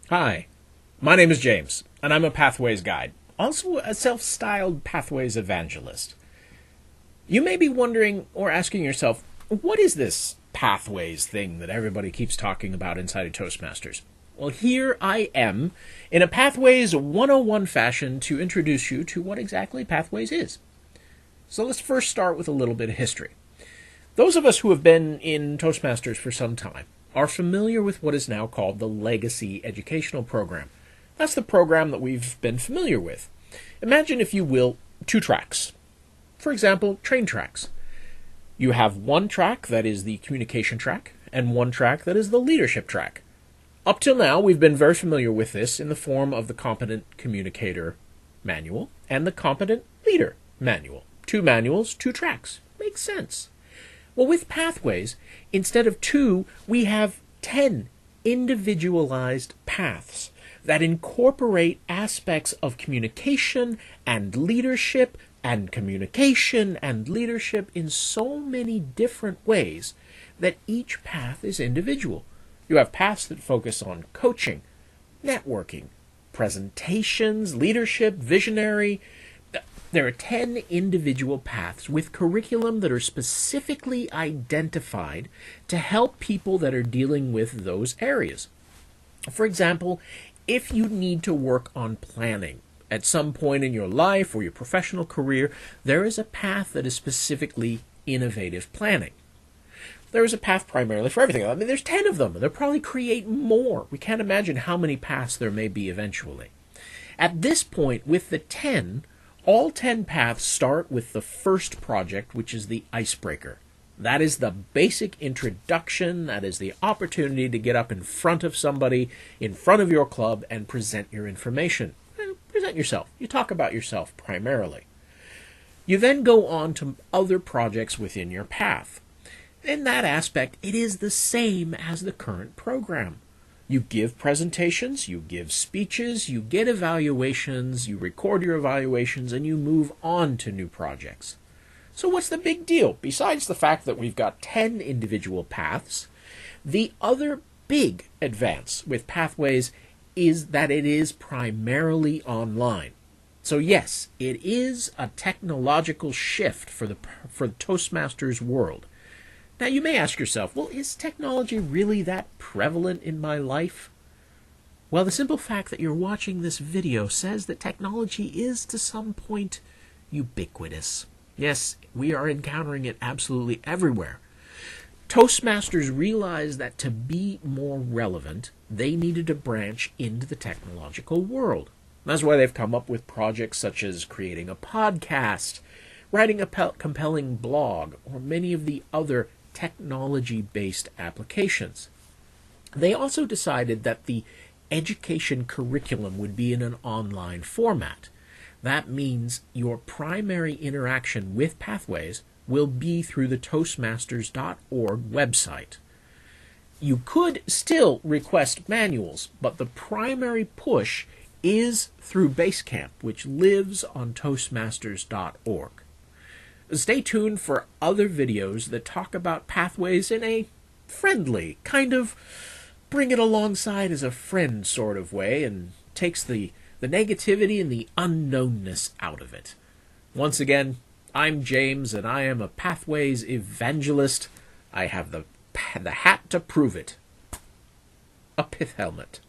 Hi, my name is James, and I'm a Pathways guide, also a self-styled Pathways evangelist. You may be wondering or asking yourself, what is this Pathways thing that everybody keeps talking about inside of Toastmasters? Well, here I am, in a Pathways 101 fashion, to introduce you to what exactly Pathways is. So let's first start with a little bit of history. Those of us who have been in Toastmasters for some time are familiar with what is now called the Legacy Educational Program. That's the program that we've been familiar with. Imagine, if you will, two tracks. For example, train tracks. You have one track that is the communication track, and one track that is the leadership track. Up till now, we've been very familiar with this in the form of the Competent Communicator Manual and the Competent Leader Manual. Two manuals, two tracks. Makes sense. Well, with Pathways, instead of two, we have 10 individualized paths that incorporate aspects of communication and leadership and communication and leadership in so many different ways that each path is individual. You have paths that focus on coaching, networking, presentations, leadership, visionary. There are 10 individual paths with curriculum that are specifically identified to help people that are dealing with those areas. For example, if you need to work on planning at some point in your life or your professional career, there is a path that is specifically innovative planning. There is a path primarily for everything. I mean, there's 10 of them. They'll probably create more. We can't imagine how many paths there may be eventually. At this point, with the 10, all 10 paths start with the first project, which is the icebreaker. That is the basic introduction. That is the opportunity to get up in front of somebody, in front of your club, and present your information. Present yourself. You talk about yourself primarily. You then go on to other projects within your path. In that aspect, it is the same as the current program. You give presentations, you give speeches, you get evaluations, you record your evaluations, and you move on to new projects. So what's the big deal? Besides the fact that we've got 10 individual paths, the other big advance with Pathways is that it is primarily online. So yes, it is a technological shift for the Toastmasters world. Now, you may ask yourself, well, is technology really that prevalent in my life? Well, the simple fact that you're watching this video says that technology is, to some point, ubiquitous. Yes, we are encountering it absolutely everywhere. Toastmasters realized that to be more relevant, they needed to branch into the technological world. That's why they've come up with projects such as creating a podcast, writing a compelling blog, or many of the other technology-based applications. They also decided that the education curriculum would be in an online format. That means your primary interaction with Pathways will be through the Toastmasters.org website. You could still request manuals, but the primary push is through Basecamp, which lives on Toastmasters.org. Stay tuned for other videos that talk about Pathways in a friendly, kind of bring it alongside as a friend sort of way, and takes the negativity and the unknownness out of it. Once again, I'm James, and I am a Pathways evangelist. I have the hat to prove it. A pith helmet.